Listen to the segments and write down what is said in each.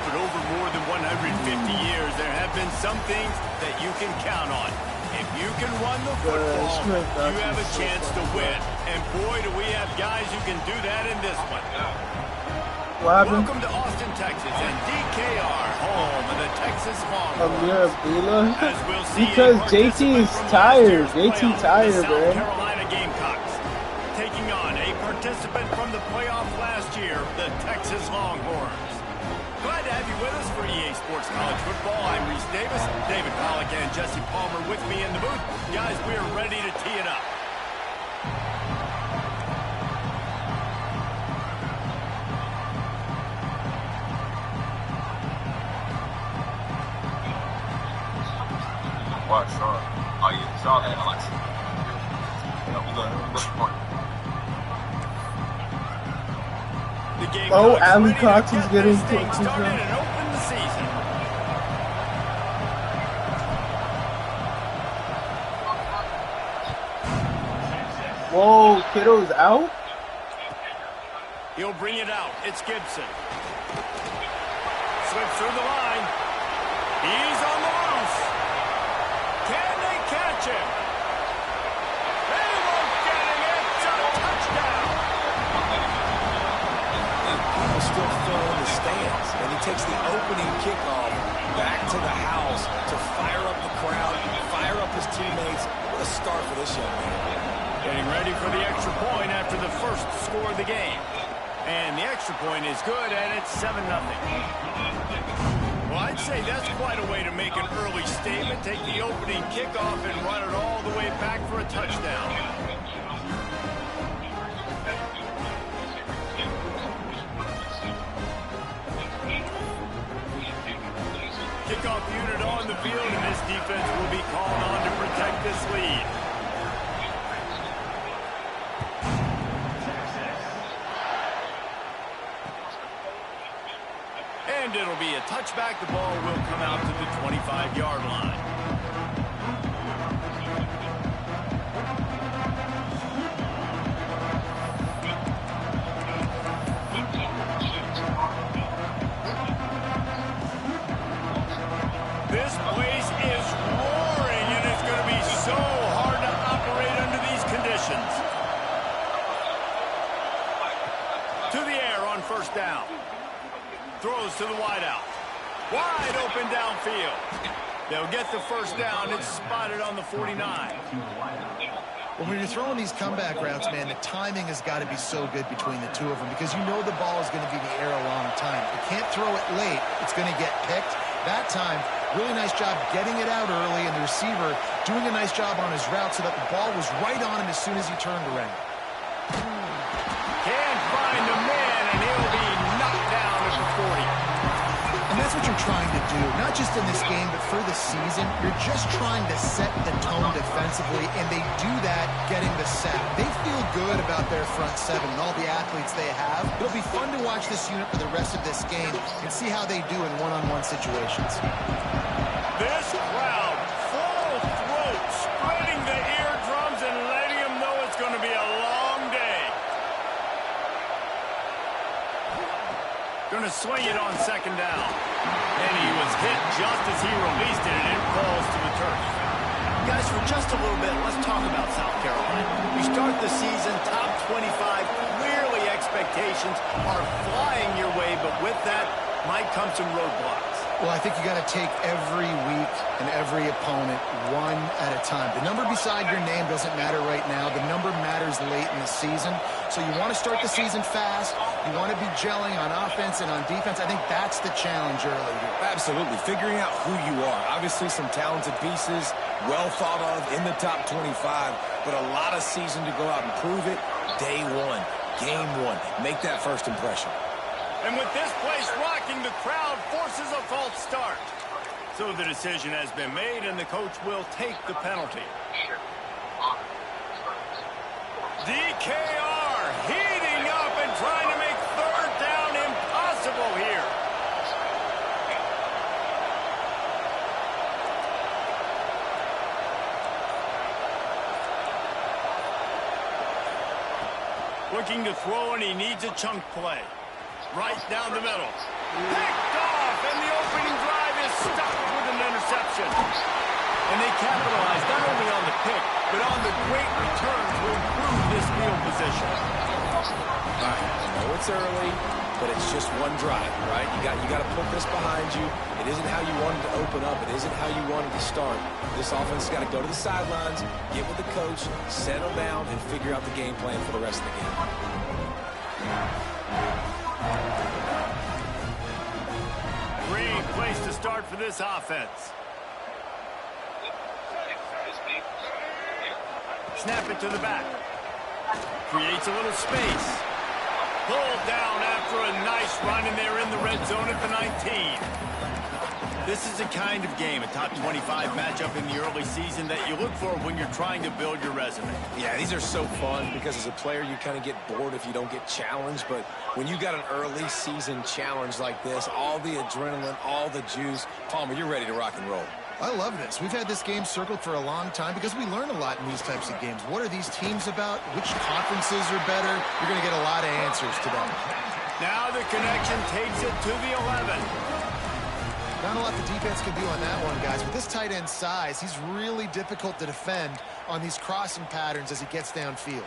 but over more than 150 years, there have been some things that you can count on. If you can run the football, you have a chance to win. And boy, do we have guys who can do that in this one. Welcome to Austin, Texas, and DKR, home of the Texas Longhorns. As we'll see, because JT is tired. JT tired, the bro. South Carolina Gamecocks taking on a participant from the playoff last year, the Texas Longhorns. Glad to have you with us for EA Sports College Football. I'm Reese Davis, David Pollack, and Jesse Palmer with me in the booth. Guys, we are ready to tee it up. What? Oh, you saw that, Alex? No, we're going to Oh, Alan Cox is getting points. Whoa, Kitto's out? He'll bring it out. It's Gibson. Slips through the line. He's on the loose. Can they catch him? They won't get him. It's a touchdown. People still filling the stands, and he takes the opening kickoff back to the house to fire up the crowd, fire up his teammates. What a start for this young man. Getting ready for the extra point after the first score of the game. And the extra point is good, and it's 7-0. Well, I'd say that's quite a way to make an early statement. Take the opening kickoff and run it all the way back for a touchdown. Kickoff unit on the field, and this defense will be called on to protect this lead. And it'll be a touchback. The ball will come out to the 25-yard line. This place is roaring, and it's going to be so hard to operate under these conditions. To the air on first down. Throws to the wideout. Wide open downfield. They'll get the first down. It's spotted on the 49. Well, when you're throwing these comeback routes, man, the timing has got to be so good between the two of them because you know the ball is going to be in the air a long time. You can't throw it late. It's going to get picked. That time, really nice job getting it out early, and the receiver doing a nice job on his route so that the ball was right on him as soon as he turned around. Can't find the man, and he'll be knocked down at the 40. And that's what you're trying to do, not just in this game, but for the season. You're just trying to set the tone defensively, and they do that getting the sack. They feel good about their front seven and all the athletes they have. It'll be fun to watch this unit for the rest of this game and see how they do in one-on-one situations. This crowd, full throat, spreading the eardrums and letting them know it's going to be a long day. Going to swing it on second down. And he was hit just as he released it, and it falls to the turf. Guys, for just a little bit, let's talk about South Carolina. You start the season top 25. Clearly expectations are flying your way, but with that might come some roadblocks. Well, I think you got to take every week and every opponent one at a time. The number beside your name doesn't matter right now. The number matters late in the season. So you want to start the season fast. You want to be gelling on offense and on defense. I think that's the challenge early here. Absolutely. Figuring out who you are. Obviously some talented pieces, well thought of in the top 25, but a lot of season to go out and prove it. Day one, game one. Make that first impression. And with this place rocking, the crowd forces a false start. So the decision has been made, and the coach will take the penalty. DKR heating up and trying to make third down impossible here. Looking to throw, and he needs a chunk play. Right down the middle. Picked off, but on the great return to improve this field position. All right, I know it's early, but it's just one drive, right? You got to put this behind you. It isn't how you wanted to open up. It isn't how you wanted to start. This offense has got to go to the sidelines, get with the coach, settle down, and figure out the game plan for the rest of the game. Great place to start for this offense. Snap it to the back. Creates a little space. Pulled down after a nice run, and they're in the red zone at the 19. This is the kind of game, a top 25 matchup in the early season, that you look for when you're trying to build your resume. Yeah, these are so fun because as a player, you kind of get bored if you don't get challenged. But when you got an early season challenge like this, all the adrenaline, all the juice, Palmer, you're ready to rock and roll. I love this. We've had this game circled for a long time because we learn a lot in these types of games. What are these teams about? Which conferences are better? You're going to get a lot of answers today. Now the connection takes it to the 11. Not a lot the defense can do on that one, guys. With this tight end size, he's really difficult to defend on these crossing patterns as he gets downfield.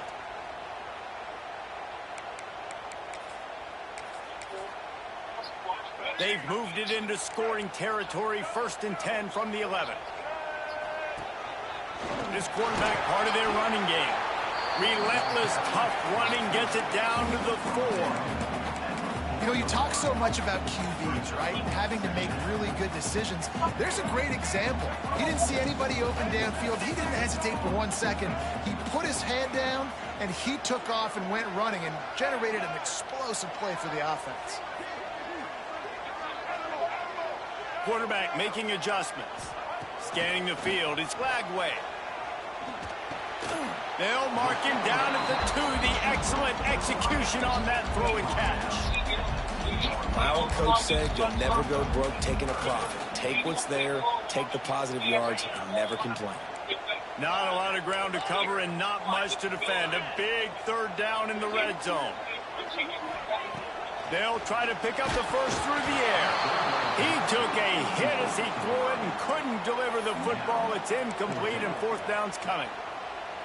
They've moved it into scoring territory, 1st and 10 from the 11. This quarterback, part of their running game. Relentless, tough running, gets it down to the 4. You know, you talk so much about QBs, right? Having to make really good decisions. There's a great example. He didn't see anybody open downfield. He didn't hesitate for 1 second. He put his head down, and he took off and went running and generated an explosive play for the offense. Quarterback making adjustments. Scanning the field. It's Lagway. They'll mark him down at the 2. The excellent execution on that throw and catch. My old coach said you'll never go broke taking a profit. Take what's there, take the positive yards, and never complain. Not a lot of ground to cover and not much to defend. A big 3rd down in the red zone. They'll try to pick up the first through the air. He took a hit as he threw it and couldn't deliver the football. It's incomplete, and 4th down's coming.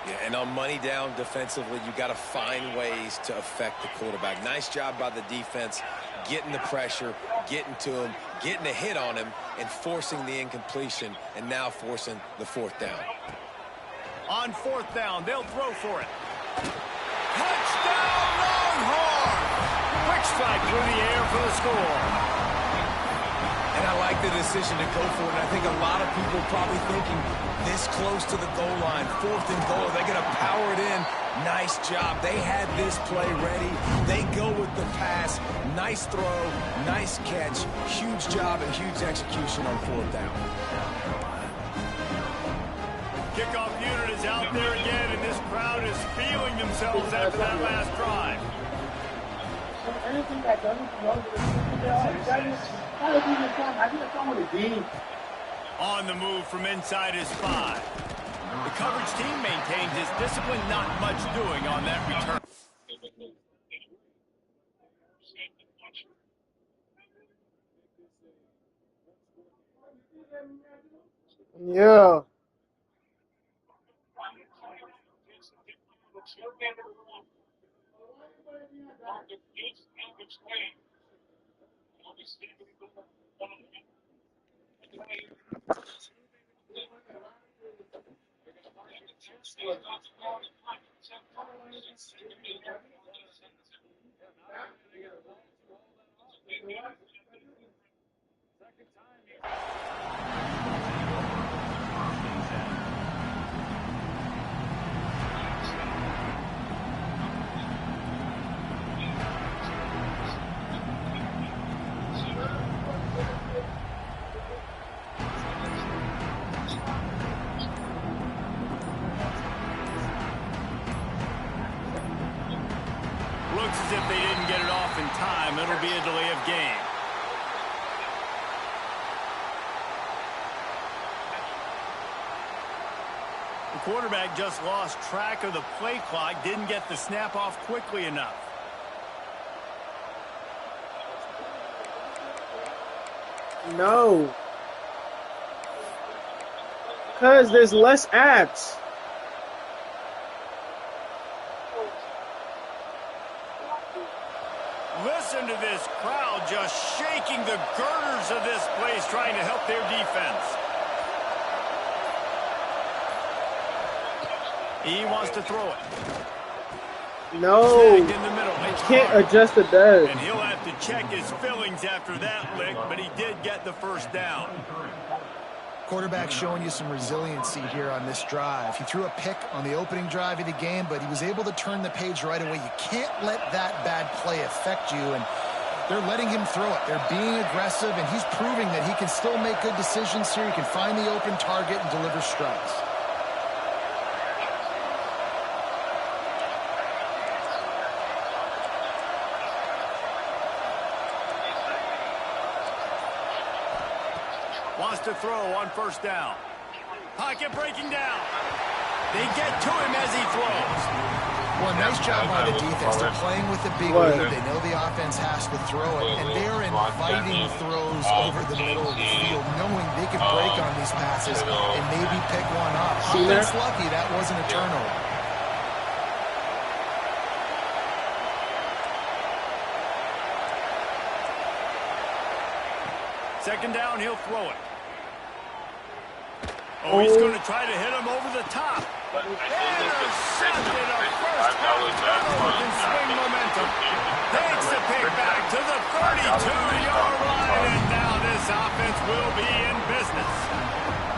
Yeah, and on money down defensively, you got to find ways to affect the quarterback. Nice job by the defense, getting the pressure, getting to him, getting a hit on him, and forcing the incompletion, and now forcing the 4th down. On 4th down, they'll throw for it. Touchdown, Longhorn! Quick strike through the air for the score. And I like the decision to go for it. And I think a lot of people probably thinking this close to the goal line, 4th and goal, they're going to power it in. Nice job. They had this play ready. They go with the pass. Nice throw, nice catch. Huge job and huge execution on 4th down. Kickoff unit is out there again, and this crowd is feeling themselves after that last drive. On the move from inside his 5. The coverage team maintains his discipline, not much doing on that return. Yeah. Looks as if they didn't get it off in time. It'll be a delay of game. The quarterback just lost track of the play clock, didn't get the snap off quickly enough. No. Because there's less apps. this crowd just shaking the girders of this place trying to help their defense. He wants to throw it. No. In the middle. Can't adjust the bed. And he'll have to check his fillings after that lick, but he did get the first down. Quarterback showing you some resiliency here on this drive. He threw a pick on the opening drive of the game, but he was able to turn the page right away. You can't let that bad play affect you, and they're letting him throw it. They're being aggressive, and he's proving that he can still make good decisions here. He can find the open target and deliver strikes. Wants to throw on first down. Pocket breaking down. They get to him as he throws. Well, nice job by the defense. They're playing with the big lead. They know the offense has to throw it, and they're inviting throws over the middle of the field, knowing they can break on these passes and maybe pick one up. Offense lucky that wasn't a turnover. Second down, he'll throw it. Oh, he's going to try to hit him over the top. Intercepted. A first turnover can swing momentum. Takes the pick back to the 32-yard line, and now this offense will be in business.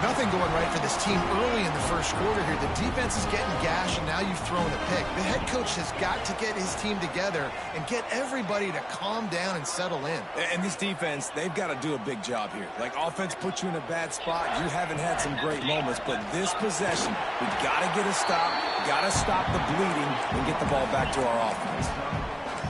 Nothing going right for this team early in the first quarter here. The defense is getting gashed, and now you've thrown a pick. The head coach has got to get his team together and get everybody to calm down and settle in. And this defense, they've got to do a big job here. Like, offense puts you in a bad spot. You haven't had some great moments, but this possession, we've got to get a stop, got to stop the bleeding, and get the ball back to our offense.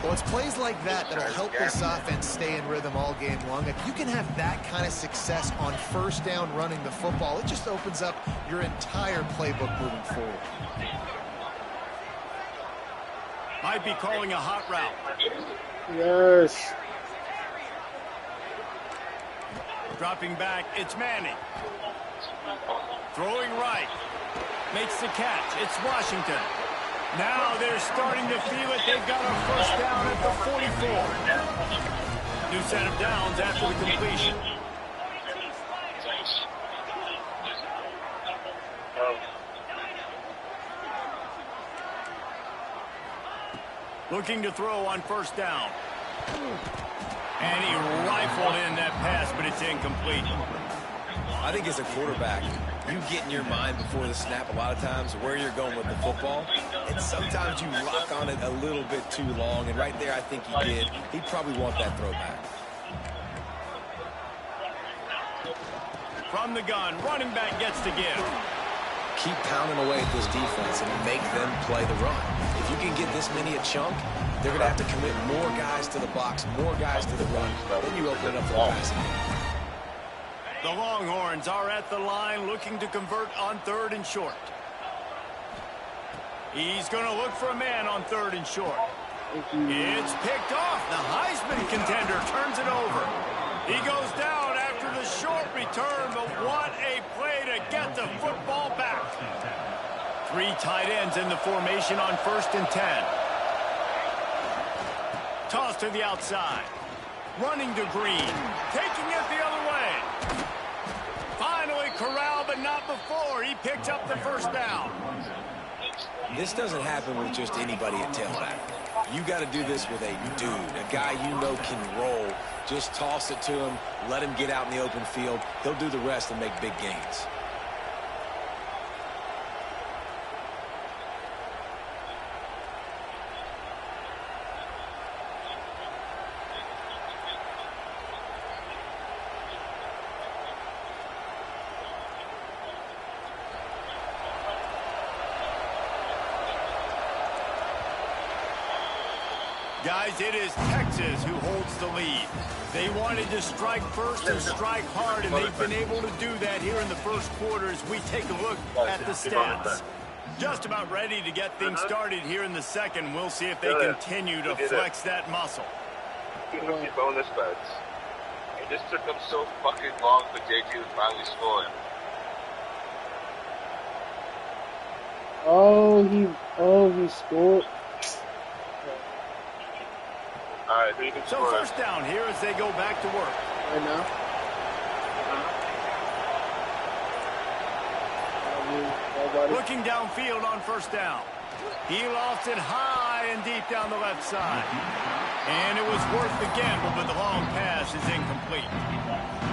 Well, it's plays like that that'll help this offense stay in rhythm all game long. If you can have that kind of success on first down running the football, it just opens up your entire playbook moving forward. Might be calling a hot route. Yes. Dropping back, it's Manning. Throwing right. Makes the catch. It's Washington. Now they're starting to feel it. They've got a first down at the 44. New set of downs after the completion. Looking to throw on first down. And he rifled in that pass, but it's incomplete. I think as a quarterback, you get in your mind before the snap a lot of times where you're going with the football, and sometimes you lock on it a little bit too long, and right there I think he did. He'd probably want that throwback. From the gun, running back gets to give. Keep pounding away at this defense and make them play the run. If you can get this many a chunk, they're going to have to commit more guys to the box, more guys to the run. Then you open it up for the passing game. The Longhorns are at the line looking to convert on third and short. He's going to look for a man on third and short. It's picked off. The Heisman contender turns it over. He goes down after the short return, but what a play to get the football back. Three tight ends in the formation on 1st and 10. Toss to the outside. Running to Green. Taking it the other way. Finally corralled, but not before. He picked up the first down. This doesn't happen with just anybody at tailback. You got to do this with a dude, a guy you know can roll. Just toss it to him, let him get out in the open field. He'll do the rest and make big gains. Guys, it is Texas who holds the lead. They wanted to strike first and strike hard, and they've been able to do that here in the first quarter as we take a look at the stats. Just about ready to get things started here in the second. We'll see if they continue to flex that muscle. Bonus bets. It just took them so fucking long for JT to finally score. Oh, he scored. Alright, Alright, so you can So score. first down here as they go back to work. Right now. Nobody. Looking downfield on first down. He lofts it high and deep down the left side. And it was worth the gamble, but the long pass is incomplete.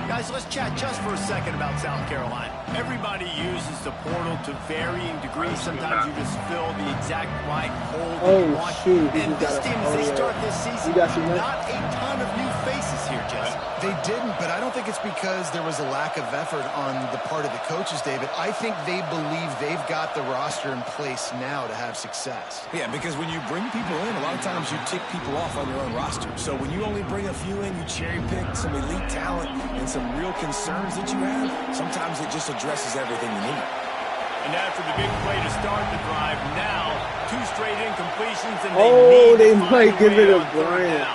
Guys, let's chat just for a second about South Carolina. Everybody uses the portal to varying degrees. Sometimes you just fill the exact right hole that you want. Shoot. And this team, as they start this season, not a ton of new faces here, Jesse. They didn't, but I don't think it's because there was a lack of effort on the part of the coaches, David. I think they believe they've got the roster in place now to have success. Yeah, because when you bring people in, a lot of times you tick people off on your own roster. So when you only bring a few in, you cherry pick some elite talent and some real concerns that you have, sometimes it just addresses everything you need. And after the big play to start the drive, now 2 straight incompletions, and they might give it to Bryant.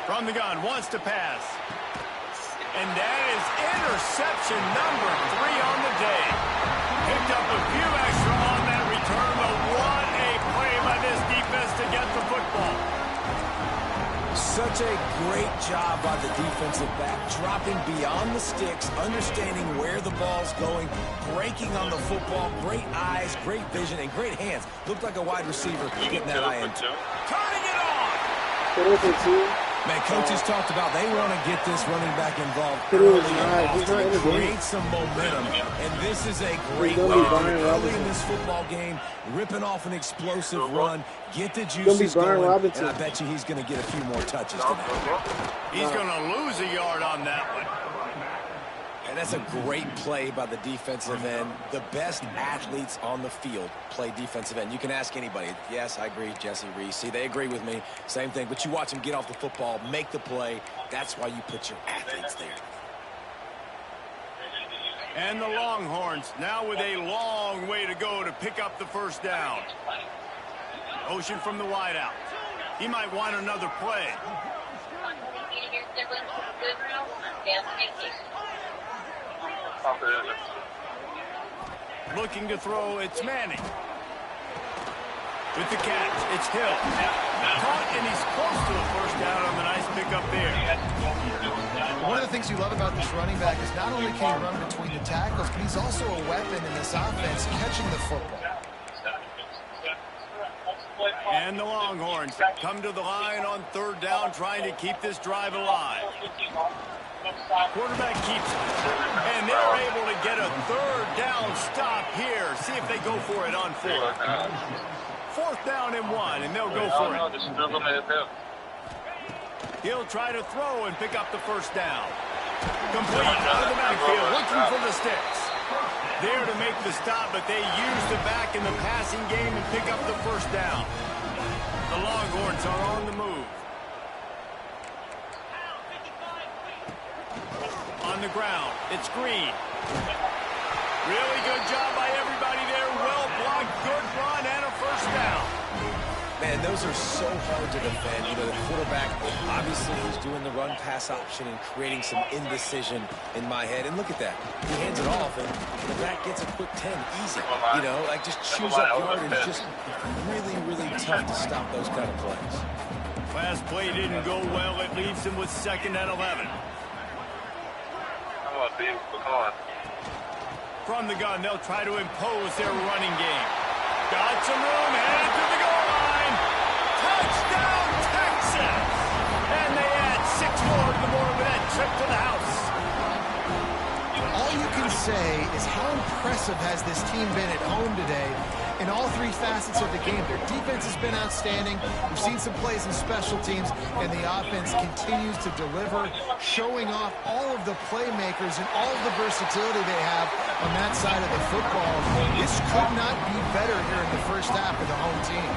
From the gun, wants to pass. And that is interception number 3 on the day. Picked up a few extra on that return, but what a play by this defense to get the football. Such a great job by the defensive back, dropping beyond the sticks, understanding where the ball's going, breaking on the football, great eyes, great vision, and great hands. Looked like a wide receiver getting that eye in. Turning it on. Put it for 2. Man, coaches talked about they want to get this running back involved He's early not in the and game. create some momentum. And this is a great way to do it early in this football game, ripping off an explosive run, get the juices going, and I bet you he's going to get a few more touches today. He's going to lose a yard on that one. And that's a great play by the defensive end. The best athletes on the field play defensive end. You can ask anybody. Yes, I agree, Jesse Reese. See, they agree with me. Same thing. But you watch them get off the football, make the play. That's why you put your athletes there. And the Longhorns now with a long way to go to pick up the first down. Ocean from the wideout. He might want another play. Looking to throw, it's Manning. With the catch, it's Hill. Caught, and he's close to a first down on the nice pickup there. One of the things you love about this running back is not only can he run between the tackles, but he's also a weapon in this offense catching the football. And the Longhorns come to the line on third down, trying to keep this drive alive. Quarterback keeps it. And they're able to get a third down stop here. See if they go for it on 4th. 4th down and 1, and they'll go for it. He'll try to throw and pick up the first down. Complete out of the backfield, looking for the sticks. There to make the stop, but they use the back in the passing game and pick up the first down. The Longhorns are on the move. On the ground, it's Green. Really good job by everybody there. Well blocked, good run, and a first down. Man, those are so hard to defend. You know, the quarterback, obviously, he's doing the run-pass option and creating some indecision in my head. And look at that. He hands it off, and the back gets a quick 10 easy. You know, like just chews up yard, and it's just really, really tough to stop those kind of plays. Last play didn't go well. It leaves him with 2nd and 11. Come on, Steve. Come on. From the gun, they'll try to impose their running game. Got some room, headed to the goal line. Touchdown, Texas! And they add 6 more to the board with that trip to the house. All you can say is how impressive has this team been at home today in all 3 facets of the game. Their defense has been outstanding. We've seen some plays in special teams, and the offense continues to deliver, showing off all of the playmakers and all of the versatility they have on that side of the football. This could not be better here in the first half of the home team.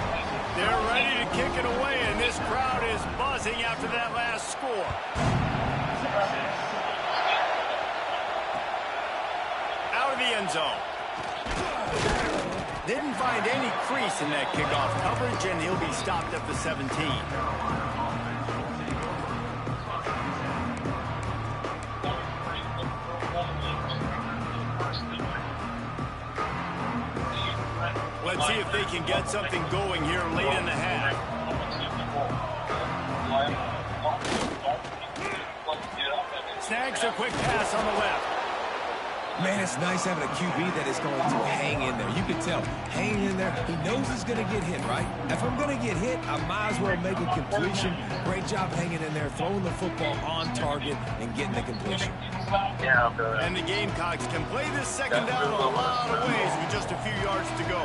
They're ready to kick it away, and this crowd is buzzing after that last score. Out of the end zone. Didn't find any crease in that kickoff coverage, and he'll be stopped at the 17. see if they can get something going here late in the half. Snags a quick pass on the left. Man, it's nice having a QB that is going to hang in there. You can tell, hanging in there, he knows he's going to get hit, right? If I'm going to get hit, I might as well make a completion. Great job hanging in there, throwing the football on target, and getting the completion. And the Gamecocks can play this second down a lot of ways with just a few yards to go.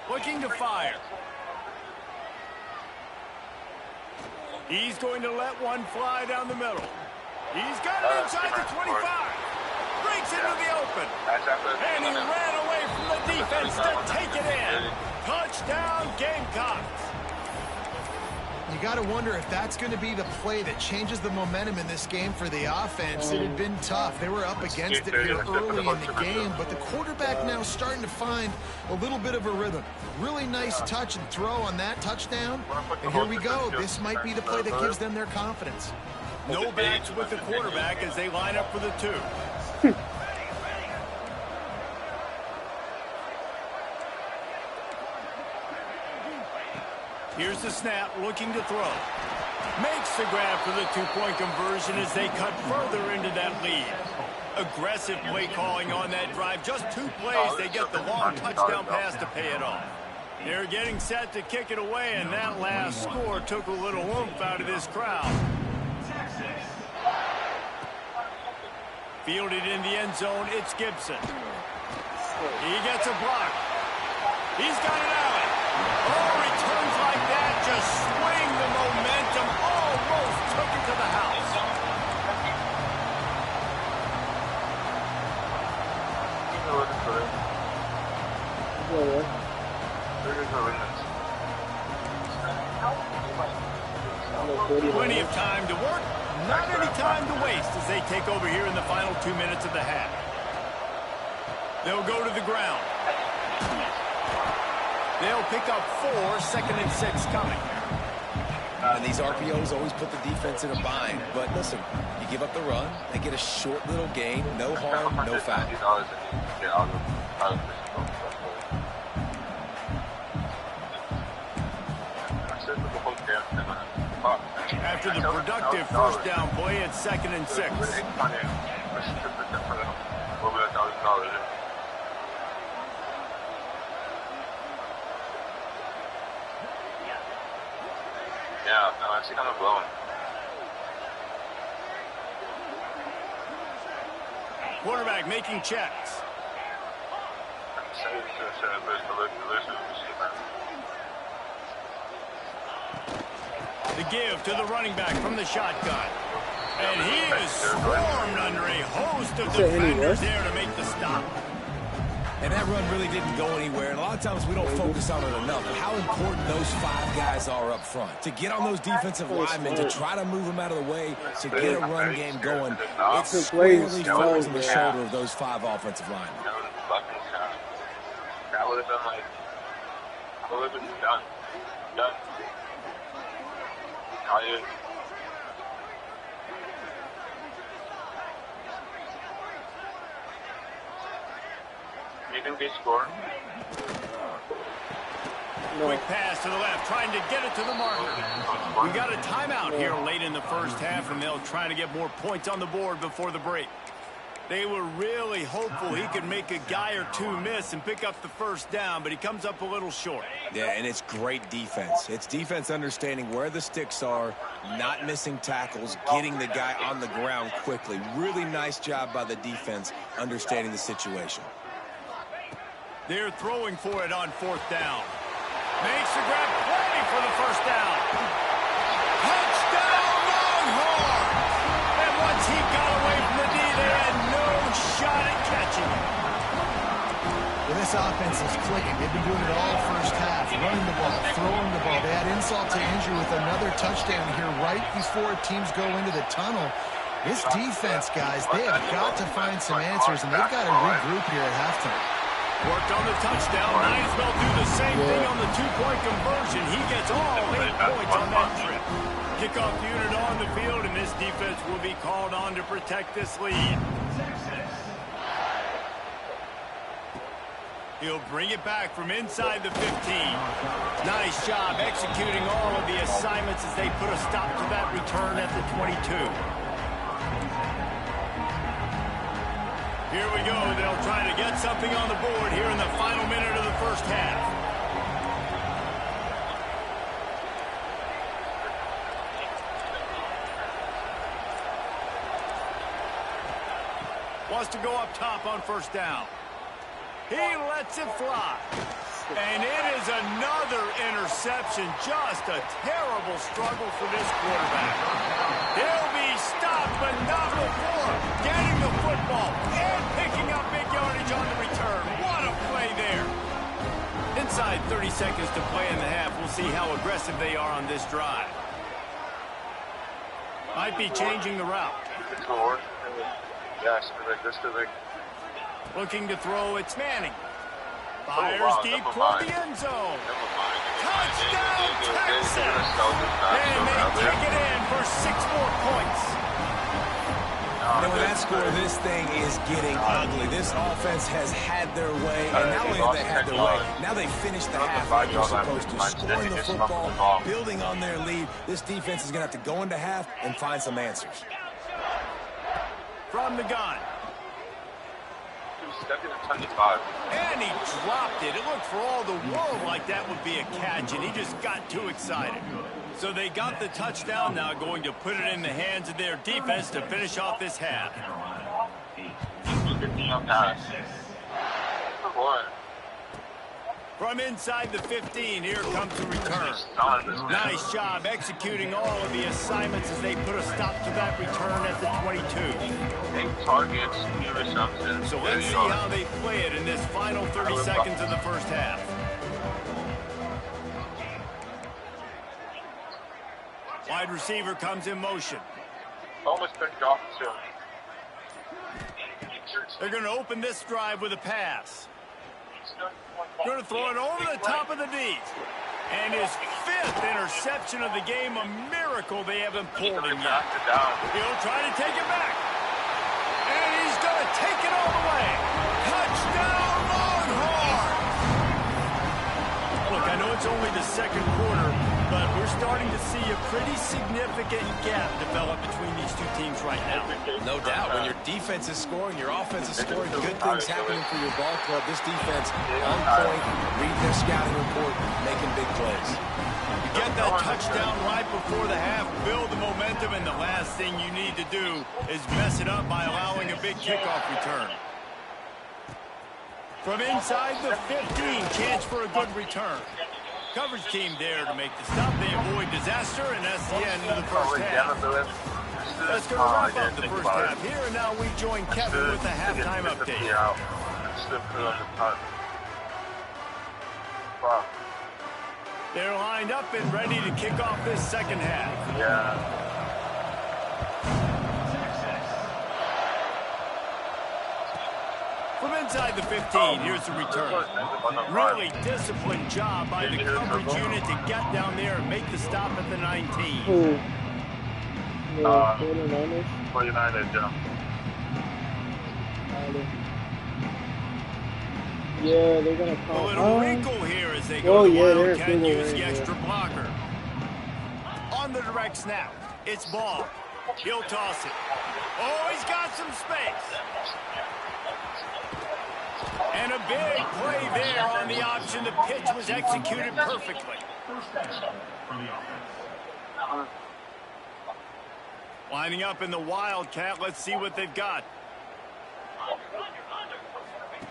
Looking to fire. He's going to let one fly down the middle. He's got it inside the 25. Breaks into the open. And he ran away from the defense to take it in. Touchdown, Gamecocks. You got to wonder if that's going to be the play that changes the momentum in this game for the offense. It had been tough. They were up against it here early in the game, but the quarterback now starting to find a little bit of a rhythm. Really nice touch and throw on that touchdown. And here we go. This might be the play that gives them their confidence. No backs with the quarterback as they line up for the 2. Here's the snap, looking to throw. Makes the grab for the 2-point conversion as they cut further into that lead. Aggressive play calling on that drive. Just 2 plays, they get the long touchdown pass to pay it off. They're getting set to kick it away, and that last score took a little oomph out of this crowd. Fielded in the end zone, it's Gibson. He gets a block. He's got it out. Oh, returns like that just swing the momentum. Almost took it to the house. Plenty of time to work, not any time to waste as they take over here in the final 2 minutes of the half. They'll go to the ground. They'll pick up 4, 2nd and 6 coming. And these RPOs always put the defense in a bind. But listen, you give up the run, they get a short little gain, no harm, no foul. After the productive first down play, it's 2nd and 6. Yeah, no, actually kind of blown. Quarterback making checks. The give to the running back from the shotgun. And he is swarmed under a host of defenders there to make the stop. And that run really didn't go anywhere. And a lot of times we don't focus on it enough. But how important those 5 guys are up front. To get on those defensive linemen, to try to move them out of the way, to get a run game going. It squarely falls on the shoulder of those 5 offensive linemen. That would have been like, that would have been done. Done. You think they score? Quick pass to the left, trying to get it to the marker. We got a timeout here late in the first half, and they'll try to get more points on the board before the break. They were really hopeful he could make a guy or 2 miss and pick up the first down, but he comes up a little short. Yeah, and it's great defense. It's defense understanding where the sticks are, not missing tackles, getting the guy on the ground quickly. Really nice job by the defense understanding the situation. They're throwing for it on 4th down. Makes the grab, plenty for the first down. Touchdown, Longhorns! And once he got away from the D, they had no shot at catching him. Well, this offense is clicking. They've been doing it all first half, running the ball, throwing the ball. They had insult to injury with another touchdown here right before teams go into the tunnel. This defense, guys, they have got to find some answers, and they've got to regroup here at halftime. Worked on the touchdown. Might as well do the same thing on the two-point conversion. He gets all 8 points on that trip. Kickoff unit on the field, and this defense will be called on to protect this lead. He'll bring it back from inside the 15. Nice job executing all of the assignments as they put a stop to that return at the 22. Here we go. They'll try to get something on the board here in the final minute of the first half. Wants to go up top on first down. He lets it fly. And it is another interception. Just a terrible struggle for this quarterback. He'll be stopped, but not before getting the football and picking up big yardage on the return. What a play there. Inside 30 seconds to play in the half. We'll see how aggressive they are on this drive. Might be changing the route. Looking to throw, it's Manning. Fires deep toward the end zone. Touchdown, Texas! And they kick it in for 6 more points. And with that score, this thing is getting ugly. This offense has had their way, and not only have they had their way, now they finished the half like they're supposed to, scoring the football, building on their lead. This defense is going to have to go into half and find some answers. From the gun. And he dropped it. It looked for all the world like that would be a catch, and he just got too excited. So they got the touchdown, now going to put it in the hands of their defense to finish off this half. From inside the 15, here comes the return. Nice job executing all of the assignments as they put a stop to that return at the 22. 8 targets, 2 receptions. So let's see how they play it in this final 30 seconds of the first half. Wide receiver comes in motion. Almost picked off too. They're going to open this drive with a pass. Going to throw it over the top of the D. And his 5th interception of the game, a miracle they haven't pulled him yet. He'll try to take it back. And he's going to take it all the way. Touchdown, Longhorn! Look, I know it's only the second quarter, but we're starting to see a pretty significant gap develop between these two teams right now. No doubt. When your defense is scoring, your offense is scoring, good things happening for your ball club. This defense on point, reading their scouting report, making big plays. You get that touchdown right before the half, build the momentum, and the last thing you need to do is mess it up by allowing a big kickoff return. From inside the 15, chance for a good return. Coverage team there to make the stop. They avoid disaster, and that's the end of the first half. That's going to wrap up the first half. Here and now we join Kevin with the halftime update. They're lined up and ready to kick off this second half. Yeah. From inside the 15, here's the return. Really disciplined job by the coverage unit to get down there and make the stop at the 19. Who? The 49ers? 49ers, yeah. Yeah, they're going to call. A little wrinkle here as they go to Wildcat and use the extra blocker. On the direct snap, it's ball. He'll toss it. Oh, he's got some space. And a big play there on the option. The pitch was executed perfectly. Lining up in the Wildcat. Let's see what they've got.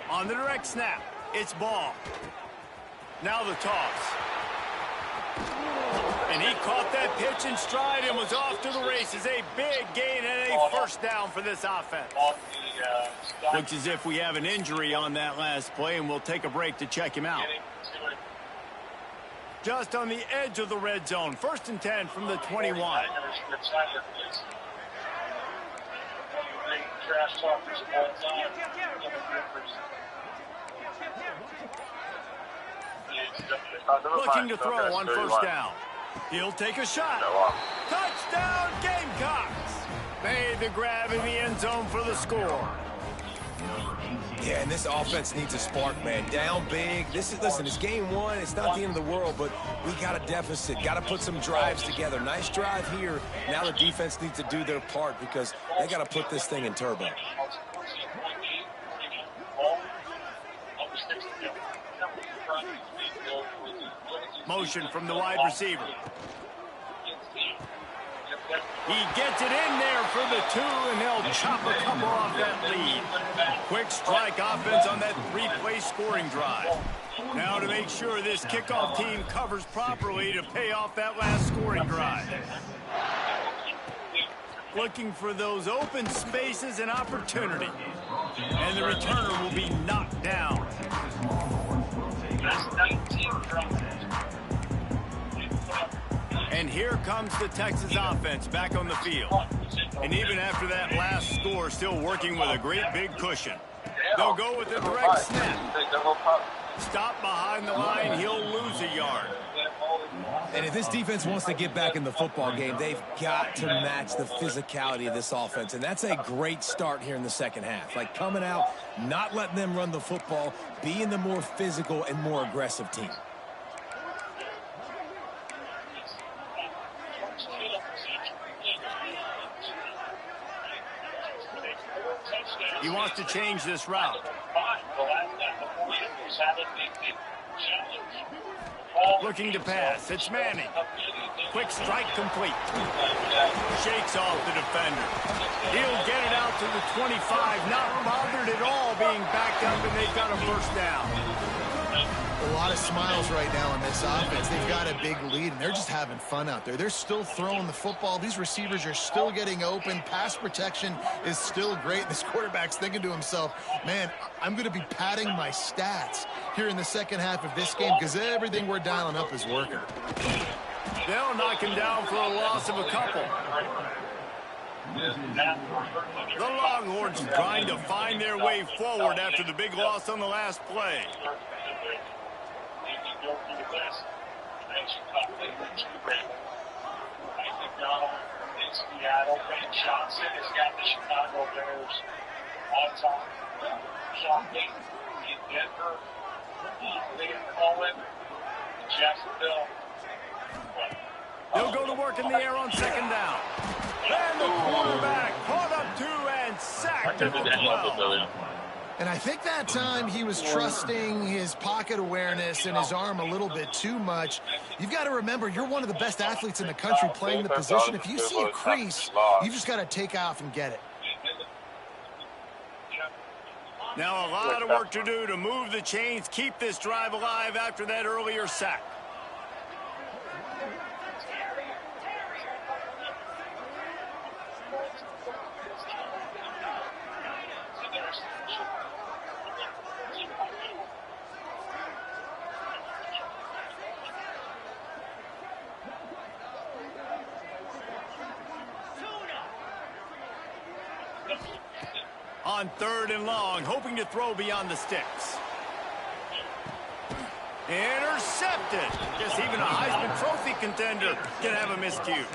On the direct snap, it's ball. Now the toss. And he caught that pitch in stride and was off to the races. A big gain and a first down for this offense. Looks as if we have an injury on that last play, and we'll take a break to check him out. Just on the edge of the red zone. 1st and 10 from the 21. Looking to throw on first down. He'll take a shot. Touchdown, Gamecocks! Made the grab in the end zone for the score. Yeah, and this offense needs a spark, man. Down big. Listen, it's game one. It's not the end of the world, but we got a deficit. Got to put some drives together. Nice drive here. Now the defense needs to do their part because they got to put this thing in turbo. Motion from the wide receiver. He gets it in there for the 2, and they'll chop a couple off that lead. Quick strike offense on that 3-play scoring drive. Now to make sure this kickoff team covers properly to pay off that last scoring drive. Looking for those open spaces and opportunity. And the returner will be knocked down. That's 19 from And here comes the Texas offense back on the field. And even after that last score, still working with a great big cushion. They'll go with a direct snap. Stop behind the line, he'll lose a yard. And if this defense wants to get back in the football game, they've got to match the physicality of this offense. And that's a great start here in the second half. Like coming out, not letting them run the football, being the more physical and more aggressive team. He wants to change this route. Looking to pass. It's Manning. Quick strike complete. Shakes off the defender. He'll get it out to the 25. Not bothered at all being backed up, and they've got a first down. A lot of smiles right now in this offense. They've got a big lead, and they're just having fun out there. They're still throwing the football. These receivers are still getting open. Pass protection is still great. This quarterback's thinking to himself, man, I'm going to be padding my stats here in the second half of this game because everything we're dialing up is working. They'll knock him down for a loss of a couple. The Longhorns trying to find their way forward after the big loss on the last play. Seattle. Ben Johnson has got the Chicago Bears on top. Shocking in Denver. Liam Cohen, Jacksonville. He'll go to work in the air on second down. And the quarterback caught up 2 and sacked at the 12. And I think that time he was trusting his pocket awareness and his arm a little bit too much. You've got to remember, you're one of the best athletes in the country playing the position. If you see a crease, you've just got to take off and get it. Now a lot of work to do to move the chains, keep this drive alive after that earlier sack. On 3rd and long, hoping to throw beyond the sticks. Intercepted. Guess even a Heisman Trophy contender can have a miscue.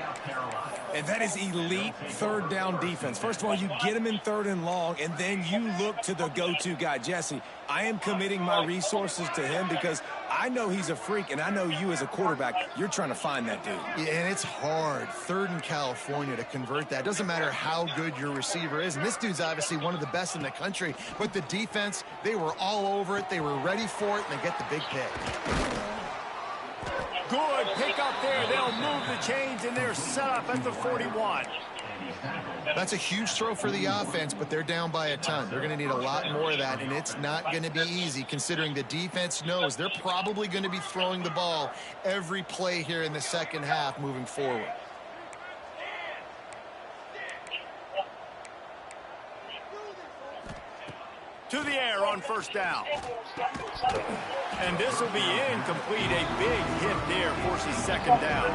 And that is elite 3rd down defense. First of all, you get him in 3rd and long, and then you look to the go-to guy. Jesse, I am committing my resources to him because I know he's a freak, and I know you as a quarterback, you're trying to find that dude. Yeah, and it's hard, 3rd in California, to convert that. Doesn't matter how good your receiver is. And this dude's obviously one of the best in the country. But the defense, they were all over it. They were ready for it, and they get the big pick. Good pick up there. They'll move the chains, and they're set up at the 41. That's a huge throw for the offense, but they're down by a ton. They're going to need a lot more of that, and it's not going to be easy considering the defense knows they're probably going to be throwing the ball every play here in the second half moving forward. To the air on 1st down. And this will be incomplete. A big hit there forces 2nd down.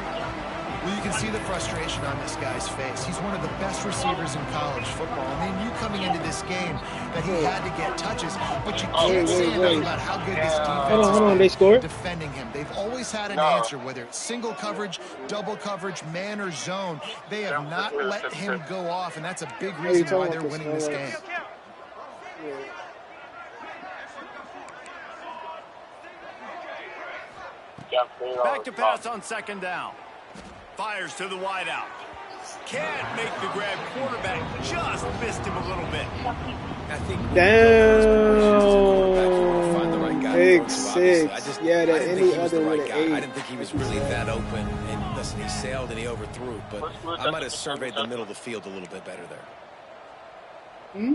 Well, you can see the frustration on this guy's face. He's one of the best receivers in college football. I mean, you coming into this game that he had to get touches, but you can't say enough about how good this defense has been defending him. They've always had an answer, whether it's single coverage, double coverage, man or zone. They have not let him go off, and that's a big reason why they're winning this game. Back to pass on second down. Fires to the wideout. Can't make the grab. Quarterback just missed him a little bit. I think down. Big six. Yeah, that any other with an 8. I didn't think he was really that open. And listen, he sailed and he overthrew it, but I might have surveyed the middle of the field a little bit better there. Hmm?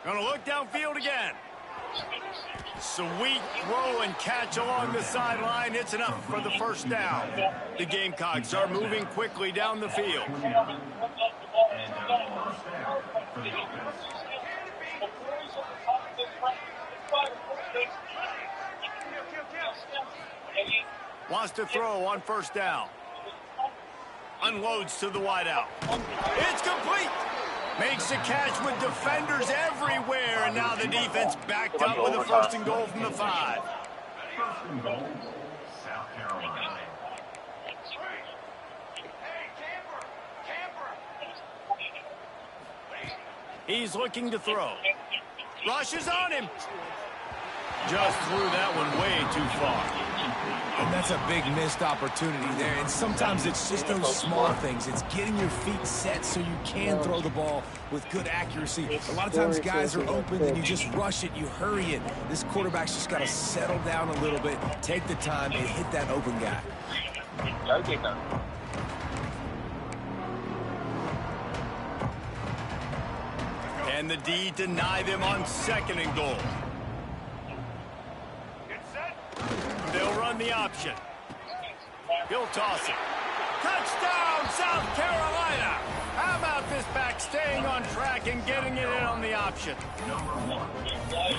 Gonna look downfield again. Sweet throw and catch along the sideline. It's enough for the first down. The Gamecocks are moving quickly down the field. Wants to throw on first down. Unloads to the wideout. It's complete. Makes a catch with defenders everywhere, and now the defense backed up with a 1st and goal from the 5. 1st and goal, South Carolina. He's looking to throw. Rushes on him. Just threw that one way too far. And that's a big missed opportunity there. And sometimes it's just those small things. It's getting your feet set so you can throw the ball with good accuracy. A lot of times guys are open and you just rush it, you hurry it. This quarterback's just got to settle down a little bit, take the time, and hit that open guy. And the D deny them on 2nd and goal. They'll run the option. He'll toss it. Touchdown, South Carolina! How about this back staying on track and getting it in on the option?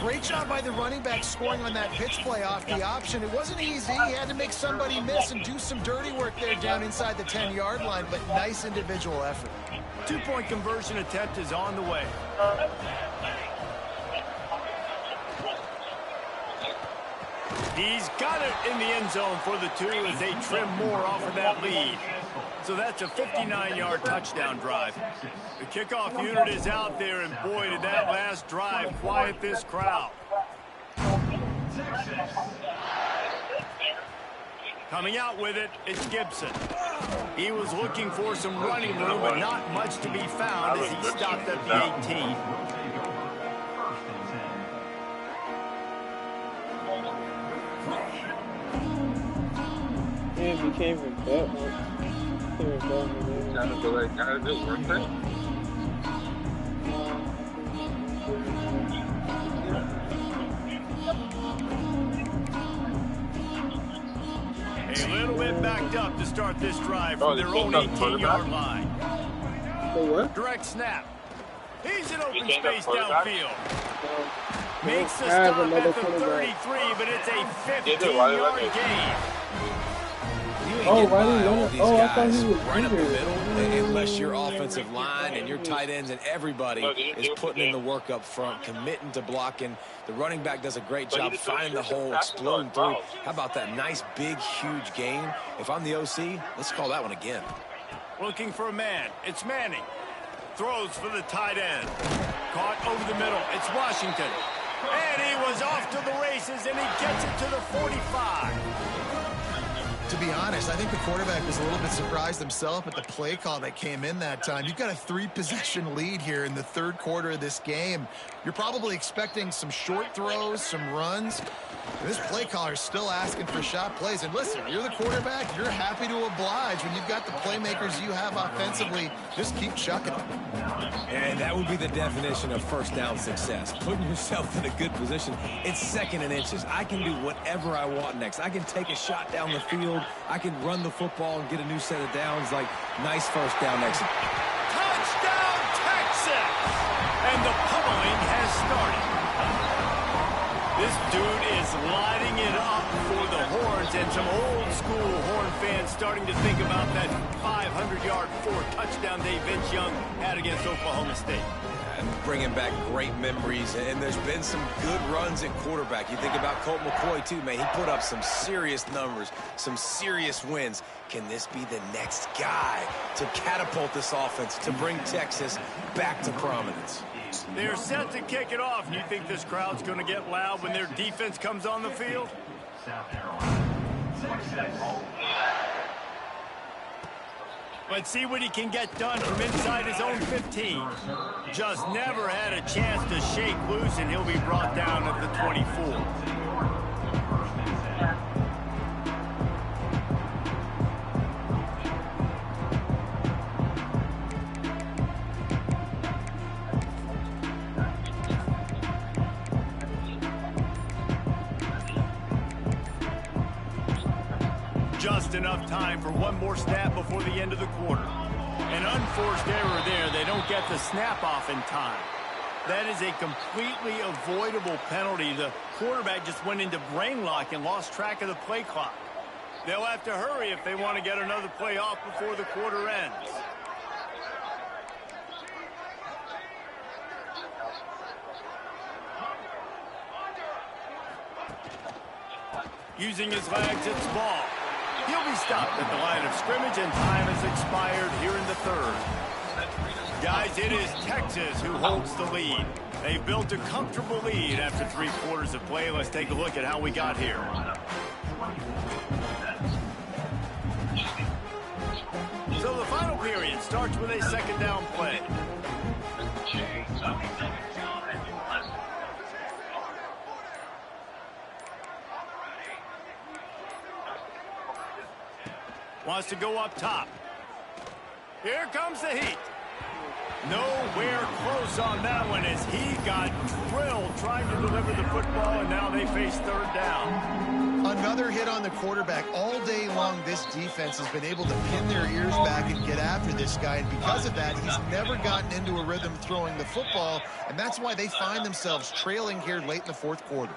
Great job by the running back scoring on that pitch play off the option. It wasn't easy. He had to make somebody miss and do some dirty work there down inside the 10-yard line, but nice individual effort. 2-point conversion attempt is on the way. He's got it in the end zone for the 2 as they trim more off of that lead. So that's a 59-yard touchdown drive. The kickoff unit is out there, and boy, did that last drive quiet this crowd. Coming out with it, it's Gibson. He was looking for some running room, but not much to be found as he stopped at the 18. Man, we can't even bet. Kind of worth it. A little bit backed up to start this drive from their own 18-yard line. What? Direct snap. He's in open space downfield. Makes the stop at the 33, but it's a 15-yard gain. Oh, why did he run? Oh, I thought he was right up the middle, unless your offensive line and your tight ends and everybody is putting in the work up front, committing to blocking. The running back does a great job finding the hole, exploding through. How about that nice, big, huge gain? If I'm the OC, let's call that one again. Looking for a man. It's Manning. Throws for the tight end. Caught over the middle. It's Washington. And he was off to the races, and he gets it to the 45. To be honest, I think the quarterback was a little bit surprised himself at the play call that came in that time. You've got a 3-possession lead here in the 3rd quarter of this game. You're probably expecting some short throws, some runs. This play caller is still asking for shot plays. And listen, you're the quarterback. You're happy to oblige. When you've got the playmakers you have offensively, just keep chucking them. And that would be the definition of first down success. Putting yourself in a good position. It's 2nd and inches. I can do whatever I want next. I can take a shot down the field. I can run the football and get a new set of downs. Like, nice first down exit. Touchdown, Texas! And the pummeling has started. This dude is lighting it up for the Horns, and some old-school Horn fans starting to think about that 500-yard, 4-touchdown day Vince Young had against Oklahoma State. And bringing back great memories, and there's been some good runs at quarterback. You think about Colt McCoy, too, man. He put up some serious numbers, some serious wins. Can this be the next guy to catapult this offense, to bring Texas back to prominence? They're set to kick it off. You think this crowd's going to get loud when their defense comes on the field? Let's see what he can get done from inside his own 15. Just never had a chance to shake loose, and he'll be brought down at the 24. Just enough time for one more snap before the end of the quarter. An unforced error there. They don't get the snap off in time. That is a completely avoidable penalty. The quarterback just went into brain lock and lost track of the play clock. They'll have to hurry if they want to get another play off before the quarter ends. Using his legs, it's ball. He'll be stopped at the line of scrimmage, and time has expired here in the third. Guys, it is Texas who holds the lead. They built a comfortable lead after 3 quarters of play. Let's take a look at how we got here. So the final period starts with a second down play. Wants to go up top. Here comes the heat. Nowhere close on that one as he got drilled trying to deliver the football, and now they face third down. Another hit on the quarterback. All day long, this defense has been able to pin their ears back and get after this guy, and because of that, he's never gotten into a rhythm throwing the football, and that's why they find themselves trailing here late in the fourth quarter.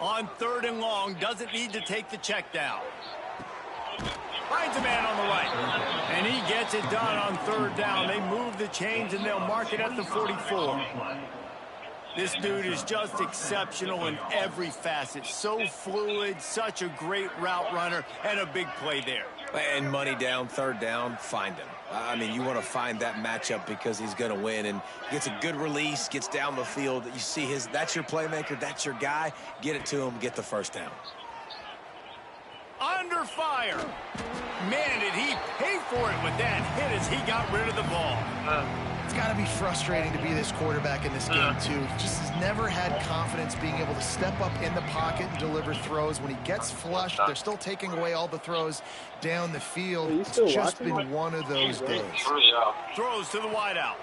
On third and long, doesn't need to take the check down. Finds a man on the right, and he gets it done on third down. They move the chains, and they'll mark it at the 44. This dude is just exceptional in every facet. So fluid, such a great route runner, and a big play there. And money down, third down, find him. I mean, you want to find that matchup because he's going to win, and gets a good release, gets down the field. You see that's your playmaker, that's your guy. Get it to him, get the first down. Under fire. Man, did he pay for it with that hit as he got rid of the ball. It's got to be frustrating to be this quarterback in this game, too. He just has never had confidence being able to step up in the pocket and deliver throws. When he gets flushed, they're still taking away all the throws down the field. It's just been one of those days. Throws to the wideout.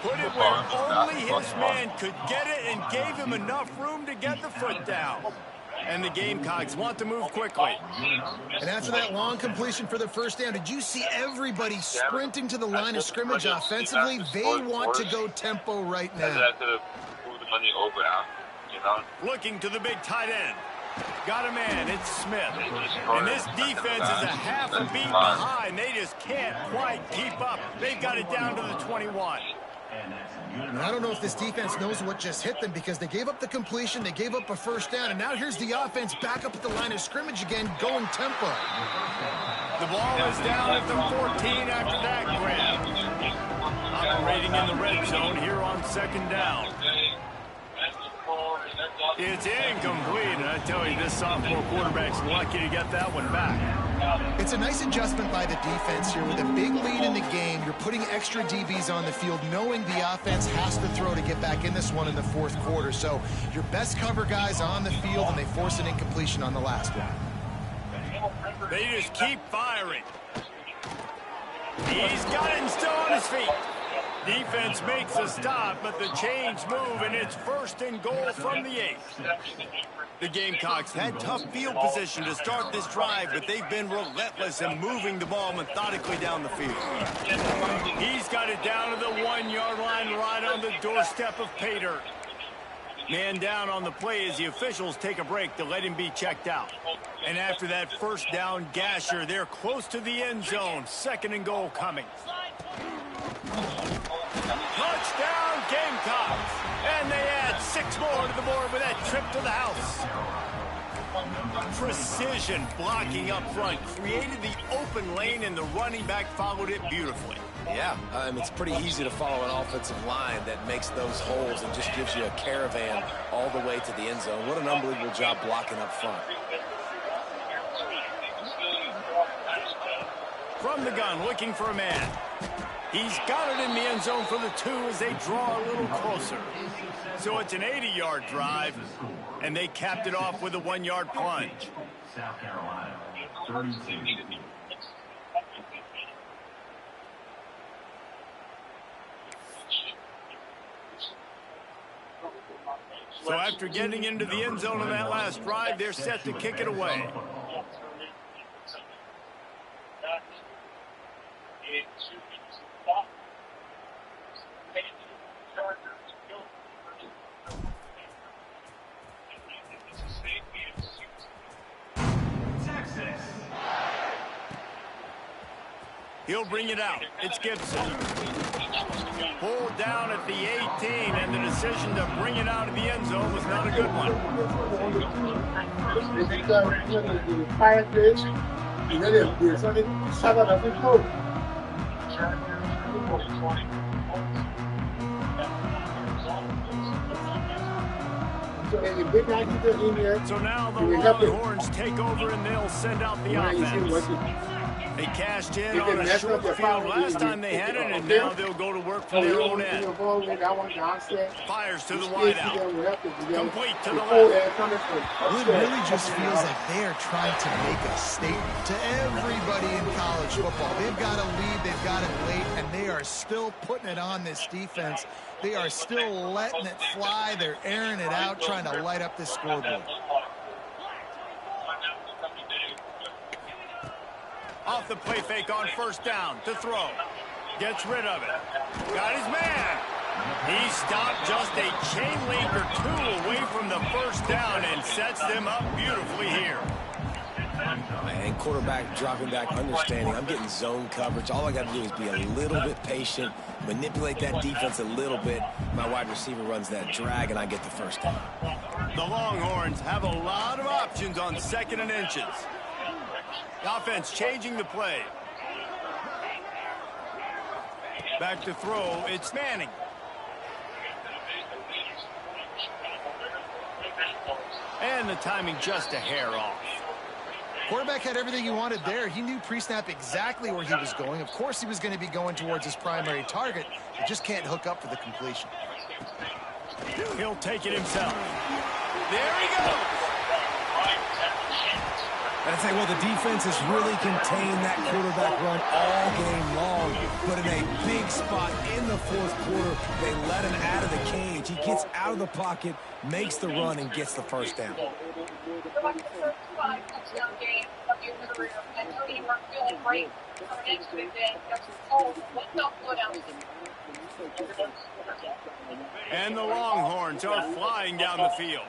Put it where only his man could get it and gave him enough room to get the foot down. And the Gamecocks want to move quickly. And after that long completion for the first down, did you see everybody sprinting to the line of scrimmage offensively? They want to go tempo right now. Looking to the big tight end. Got a man, it's Smith. And this defense is a half a beat behind. They just can't quite keep up. They've got it down to the 21. And I don't know if this defense knows what just hit them because they gave up the completion, they gave up a first down, and now here's the offense back up at the line of scrimmage again, going tempo. The ball is down at the 14 after that grab. Operating in the red zone here on second down. It's incomplete, and I tell you, this sophomore quarterback's lucky to get that one back. It's a nice adjustment by the defense here. With a big lead in the game, you're putting extra DBs on the field, knowing the offense has to throw to get back in this one in the fourth quarter. So your best cover guys on the field, and they force an incompletion on the last one. They just keep firing. He's got it and still on his feet. Defense makes a stop, but the chains move, and it's 1st and goal from the 8. The Gamecocks had tough field position to start this drive, but they've been relentless in moving the ball methodically down the field. He's got it down to the 1-yard line right on the doorstep of pay dirt. Man down on the play as the officials take a break to let him be checked out. And after that 1st down gasher, they're close to the end zone. 2nd and goal coming. Touchdown Gamecocks! And they add 6 more to the board with that trip to the house. Precision blocking up front created the open lane, and the running back followed it beautifully. Yeah, it's pretty easy to follow an offensive line that makes those holes and just gives you a caravan all the way to the end zone. What an unbelievable job blocking up front. From the gun, looking for a man. He's got it in the end zone for the 2 as they draw a little closer. So it's an 80-yard drive, and they capped it off with a 1-yard plunge. South Carolina, 32. So after getting into the end zone on that last drive, they're set to kick it away. He'll bring it out. It's Gibson. Pulled down at the 18, and the decision to bring it out of the end zone was not a good one. So now the Longhorns take over, and they'll send out the offense. They cashed in on a short field last time they had it, and now they'll go to work for their own end. Fires to the wideout. Complete to the left. Well, it really just feels like they are trying to make a statement to everybody in college football. They've got a lead, they've got it late, and they are still putting it on this defense. They are still letting it fly. They're airing it out, trying to light up this scoreboard. Off the play fake on 1st down to throw. Gets rid of it. Got his man. He stopped just a chain link or 2 away from the 1st down and sets them up beautifully here. And quarterback dropping back, understanding I'm getting zone coverage. All I got to do is be a little bit patient, manipulate that defense a little bit. My wide receiver runs that drag, and I get the 1st down. The Longhorns have a lot of options on 2nd and inches. The offense changing the play. Back to throw, it's Manning. And the timing just a hair off. Quarterback had everything he wanted there. He knew pre-snap exactly where he was going. Of course he was going to be going towards his primary target. He just can't hook up for the completion. He'll take it himself. There he goes. And I tell you what, the defense has really contained that quarterback run all game long. But in a big spot in the 4th quarter, they let him out of the cage. He gets out of the pocket, makes the run, and gets the 1st down. And the Longhorns are flying down the field.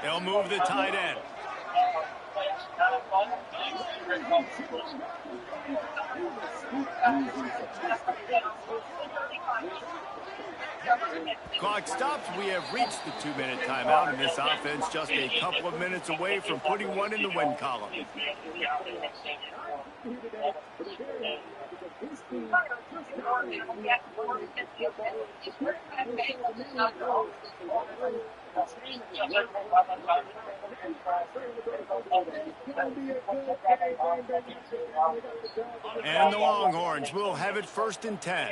They'll move the tight end. Clock stops. We have reached the 2-minute timeout, and this offense just a couple of minutes away from putting one in the win column. And the Longhorns will have it 1st and 10.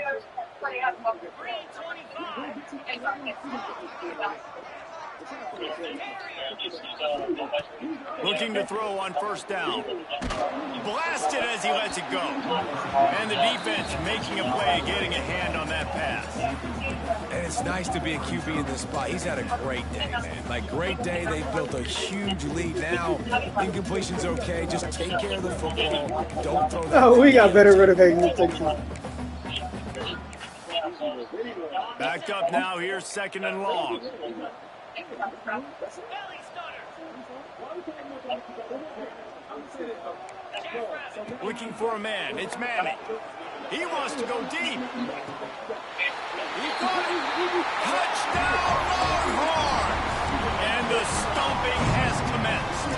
Looking to throw on first down. Blasted as he lets it go. And the defense making a play, getting a hand on that pass. And it's nice to be a QB in this spot. He's had a great day, man. Like, great day. They built a huge lead. Now, incompletion's okay. Just take care of the football. Don't throw that. Oh, we got better rid of incompletion. Backed up now. Here's second and long. Looking for a man. It's Manning. He wants to go deep. He caught it. Touchdown, Longhorns! And the stomping has commenced.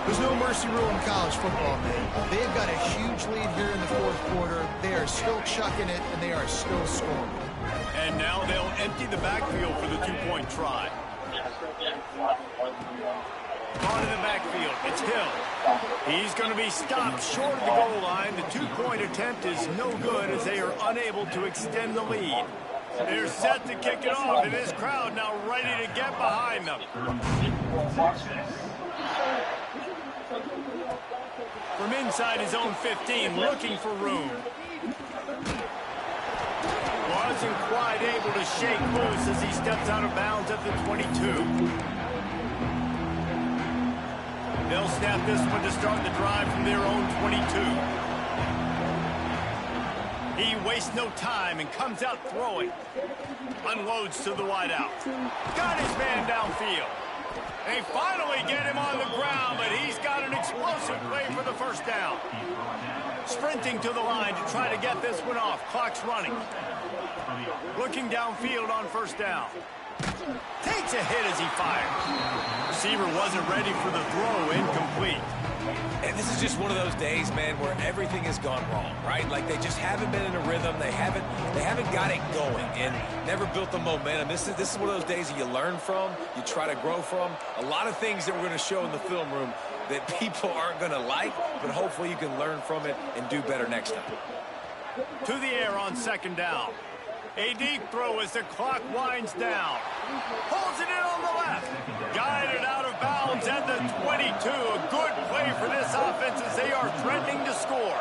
There's no mercy rule in college football, man. They've got a huge lead here in the fourth quarter. They are still chucking it, and they are still scoring. And now they'll empty the backfield for the two-point try. On to the backfield. It's Hill. He's going to be stopped short of the goal line. The two-point attempt is no good as they are unable to extend the lead. They're set to kick it off, and this crowd now ready to get behind them. From inside his own 15, looking for room. Wasn't quite able to shake loose as he steps out of bounds at the 22. They'll snap this one to start the drive from their own 22. He wastes no time and comes out throwing. Unloads to the wideout. Got his man downfield. They finally get him on the ground, but he's got an explosive play for the first down. Sprinting to the line to try to get this one off. Clock's running. Looking downfield on first down. Takes a hit as he fires. Receiver wasn't ready for the throw, incomplete. And this is just one of those days, man, where everything has gone wrong, right? Like, they just haven't been in a rhythm. They haven't got it going and never built the momentum. This is one of those days that you learn from, you try to grow from. A lot of things that we're going to show in the film room that people aren't going to like, but hopefully you can learn from it and do better next time. To the air on second down. A deep throw as the clock winds down. Pulls it in on the left. Guided out of bounds at the 22. A good play for this offense as they are threatening to score.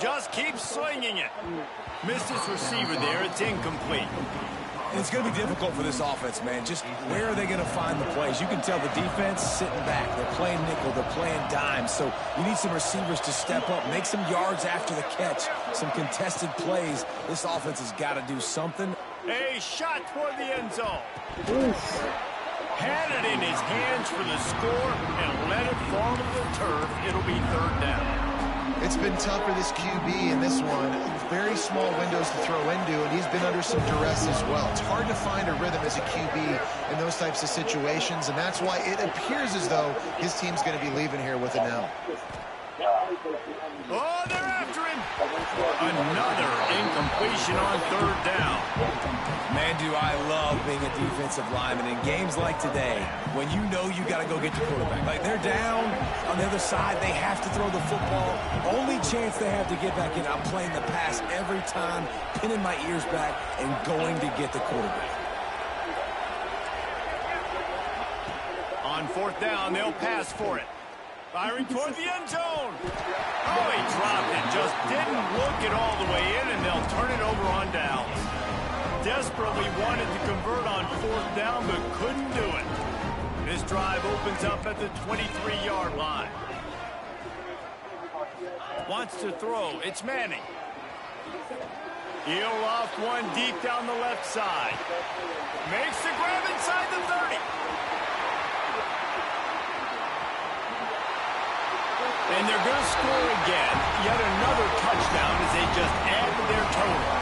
Just keeps slinging it. Missed his receiver there. It's incomplete. It's going to be difficult for this offense, man. Just where are they going to find the plays? You can tell the defense sitting back. They're playing nickel. They're playing dime. So you need some receivers to step up, make some yards after the catch, some contested plays. This offense has got to do something. A shot toward the end zone. Had it in his hands for the score and let it fall to the turf. It'll be third down. It's been tough for this QB in this one. Very small windows to throw into, and he's been under some duress as well. It's hard to find a rhythm as a QB in those types of situations, and that's why it appears as though his team's going to be leaving here with it now. Oh, they're after him. Another incompletion on third down. Man, do I love being a defensive lineman in games like today when you know you got to go get your quarterback. Like, they're down on the other side. They have to throw the football. Only chance they have to get back in. I'm playing the pass every time, pinning my ears back and going to get the quarterback. On fourth down, they'll pass for it. Firing toward the end zone. Oh, he dropped it. Just didn't look it all the way in, and they'll turn it over on downs. Desperately wanted to convert on fourth down, but couldn't do it. This drive opens up at the 23-yard line. Wants to throw. It's Manning. He'll loft one deep down the left side. Makes the grab inside the 30. And they're going to score again. Yet another touchdown as they just add to their total.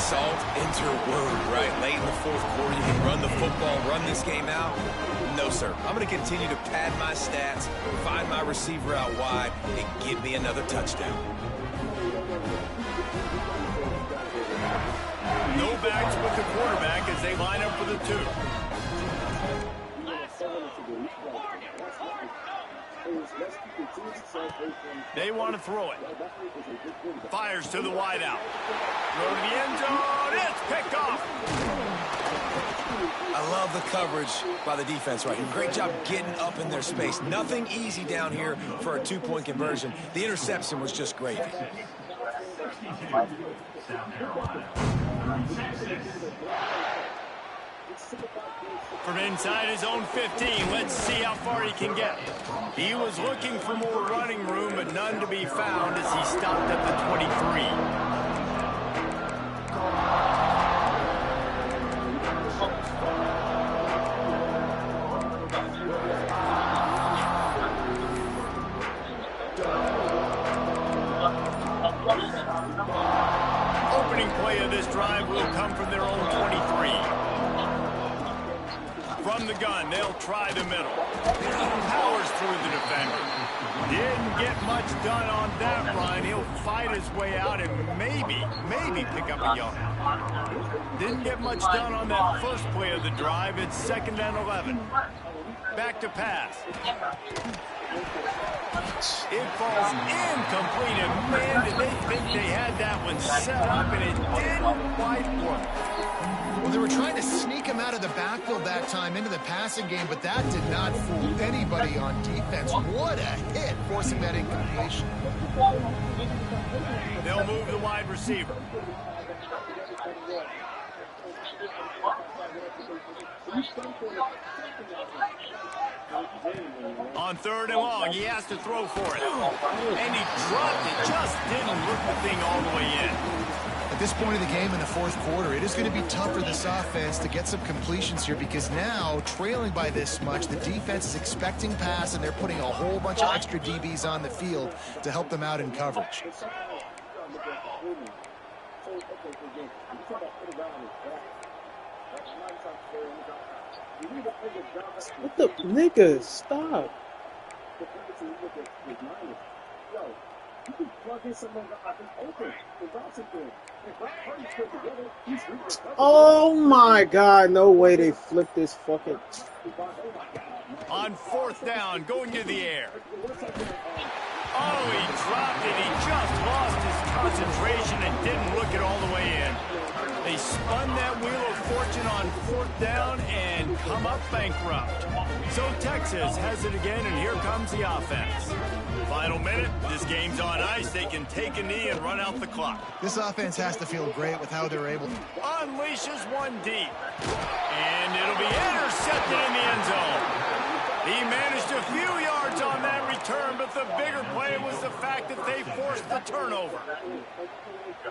Salt into wound, right? Late in the fourth quarter, you can run the football, run this game out. No, sir. I'm going to continue to pad my stats, find my receiver out wide, and give me another touchdown. No backs with the quarterback as they line up for the 2. They want to throw it. Fires to the wideout. Throw to the end zone. It's picked off. I love the coverage by the defense right here. Great job getting up in their space. Nothing easy down here for a 2-point conversion. The interception was just gravy. South Carolina. From inside his own 15, let's see how far he can get. He was looking for more running room, but none to be found as he stopped at the 23. Opening play of this drive will come from their own 23. From the gun, they'll try the middle. Powers through the defender. Didn't get much done on that run. He'll fight his way out and maybe pick up a yard. Didn't get much done on that first play of the drive. It's 2nd and 11. Back to pass. It falls incomplete, and man, did they think they had that one set up, and it didn't quite work. Well, they were trying to sneak him out of the backfield that time into the passing game, but that did not fool anybody on defense. What a hit, forcing that incompletion. They'll move the wide receiver. On 3rd and long, he has to throw for it. And he dropped it, just didn't look the thing all the way in. At this point of the game in the fourth quarter, it is going to be tough for this offense to get some completions here because now, trailing by this much, the defense is expecting pass, and they're putting a whole bunch of extra DBs on the field to help them out in coverage. What the nigga? Stop. Oh my God, no way they flipped this fucking. On 4th down, going to the air. Oh, he dropped it. He just lost his concentration and didn't look it all the way in. They spun that wheel of fortune on 4th down and come up bankrupt. So Texas has it again, and here comes the offense. Final minute, this game's on ice. They can take a knee and run out the clock. This offense has to feel great with how they're able to. Unleashes one deep. And it'll be intercepted in the end zone. He managed a few yards on that return, but the bigger play was the fact that they forced the turnover.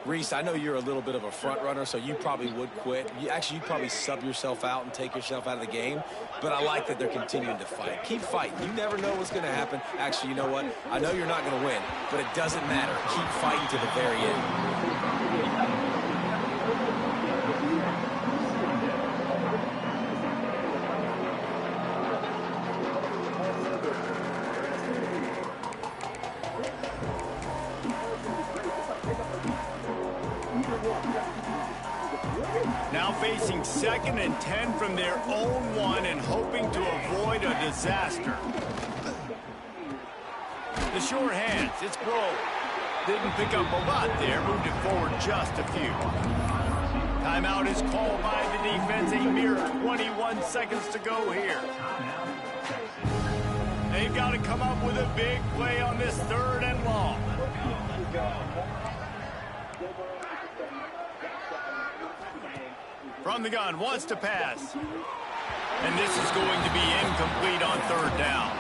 Reese, I know you're a little bit of a front runner, so you probably would quit. You'd probably sub yourself out and take yourself out of the game. But I like that they're continuing to fight. Keep fighting. You never know what's going to happen. Actually, you know what? I know you're not going to win, but it doesn't matter. Keep fighting to the very end. Now facing 2nd and 10 from their own 1 and hoping to avoid a disaster. The short hands, it's Grove. Didn't pick up a lot there, moved it forward just a few. Timeout is called by the defense, a mere 21 seconds to go here. They've got to come up with a big play on this 3rd and long. From the gun, wants to pass. And this is going to be incomplete on 3rd down.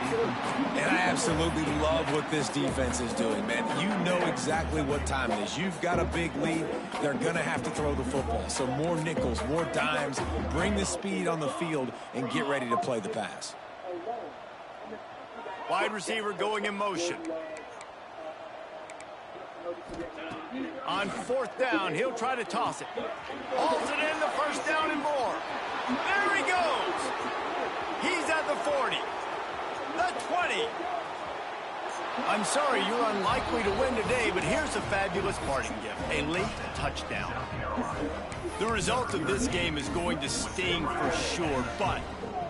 And I absolutely love what this defense is doing, man. You know exactly what time it is. You've got a big lead. They're going to have to throw the football. So more nickels, more dimes. Bring the speed on the field and get ready to play the pass. Wide receiver going in motion. On 4th down, he'll try to toss it. Hauls it in, the 1st down and more. There he goes. He's at the 40. The 20. I'm sorry, you're unlikely to win today, but here's a fabulous parting gift. A late touchdown. The result of this game is going to sting for sure, but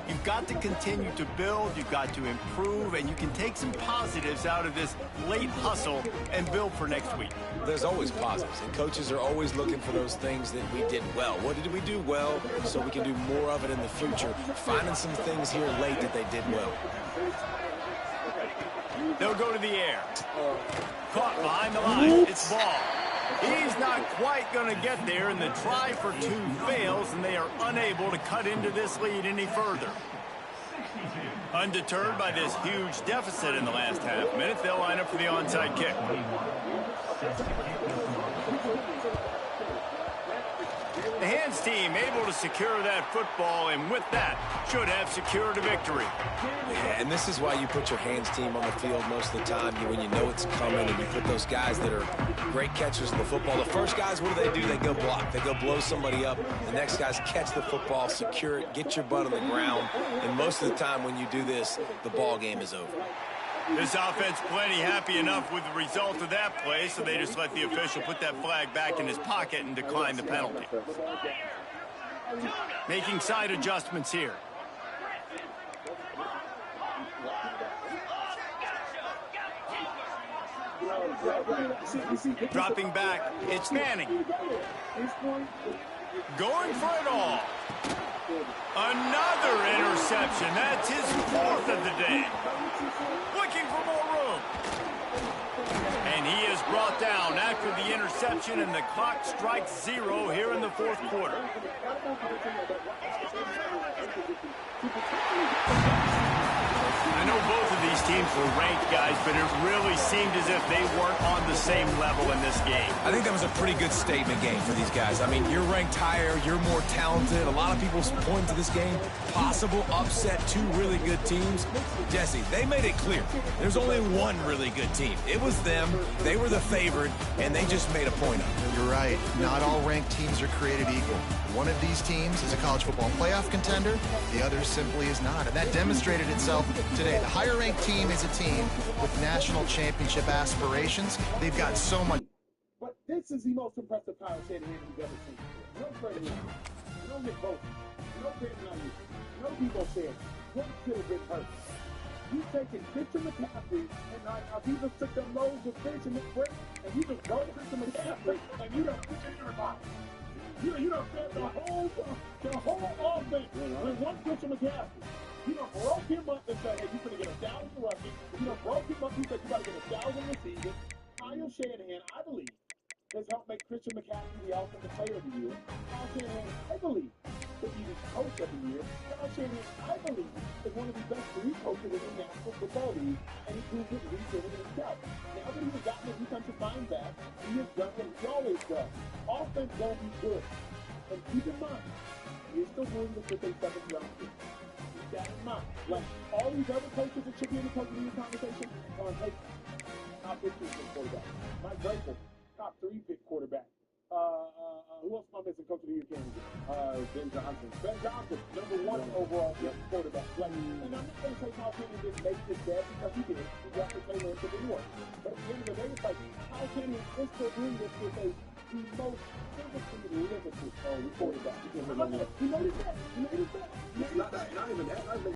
you've got to continue to build, you've got to improve, and you can take some positives out of this late hustle and build for next week. There's always positives, and coaches are always looking for those things that we did well. What did we do well so we can do more of it in the future? Finding some things here late that they did well. They'll go to the air. Caught behind the line. It's ball. He's not quite going to get there, and the try for 2 fails, and they are unable to cut into this lead any further. Undeterred by this huge deficit in the last half-minute, they'll line up for the onside kick. The hands team able to secure that football, and with that, should have secured a victory. Yeah, and this is why you put your hands team on the field most of the time, when you know it's coming, and you put those guys that are great catchers of the football. The first guys, what do? They go block. They go blow somebody up. The next guys catch the football, secure it, get your butt on the ground, and most of the time when you do this, the ball game is over. This offense plenty happy enough with the result of that play, so they just let the official put that flag back in his pocket and decline the penalty. Making side adjustments here. Dropping back, it's Manning. Going for it all. Another interception. That's his 4th of the day. Looking for more room. And he is brought down after the interception, and the clock strikes 0 here in the 4th quarter. I know both of these teams were ranked, guys, but it really seemed as if they weren't on the same level in this game. I think that was a pretty good statement game for these guys. I mean, you're ranked higher, you're more talented. A lot of people point to this game, possible upset, 2 really good teams. Jesse, they made it clear. There's only one really good team. It was them. They were the favorite, and they just made a point of it. You're right. Not all ranked teams are created equal. One of these teams is a college football playoff contender. The other simply is not. And that demonstrated itself today. The higher-ranked team is a team with national championship aspirations. They've got so much. But this is the most impressive Kyle Shanahan we've ever seen. No Freddie Lee, no Nick Bosa, no Brandon Ayuk, no Debo Samuel, no Kittle gets hurt. You taking Christian McCaffrey, and now he just took them loads of fish and bread, and you just go Christian McCaffrey, and you don't put it in your body. You don't fed the whole offense with one Christian McCaffrey. You done broke him up and said, hey, you're going to get 1,000 rushing. You done broke him up and said, you got to get 1,000 receiving. Kyle Shanahan, I believe, has helped make Christian McCaffrey the Offensive Player of the Year. Kyle Shanahan, I believe, could be the Coach of the Year. Kyle Shanahan, I believe, is one of the best 3 coaches in the National Football League, and he proved it week in and week out. Now that he's gotten his defensive mind back, he has done what he always does. Offense won't be good. And keep in mind, he's still doing this with a 7th round pick. Keep that in mind. Like all these other coaches that should be in the Coach of the Year conversation are on paper. Top 15 pick quarterback. Mike Vrabel, top 3 pick quarterback. Who else am I missing? Coach of the Year candidate? Ben Johnson. Ben Johnson, number 1 overall quarterback. Like, and I'm not going to say Kyle Shanahan didn't make this bad because he did. He got to play into the North. But at the end of the day, it's like Kyle Shanahan is still doing this with the most physically limited quarterback. He made it better. He made it better. Not even that.